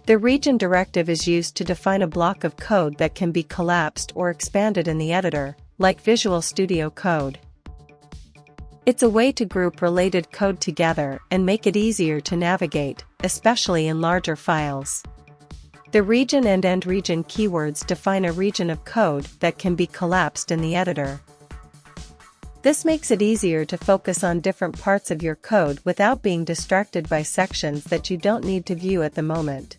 The region directive is used to define a block of code that can be collapsed or expanded in the editor, like Visual Studio Code. It's a way to group related code together and make it easier to navigate, especially in larger files. The region and end region keywords define a region of code that can be collapsed in the editor. This makes it easier to focus on different parts of your code without being distracted by sections that you don't need to view at the moment.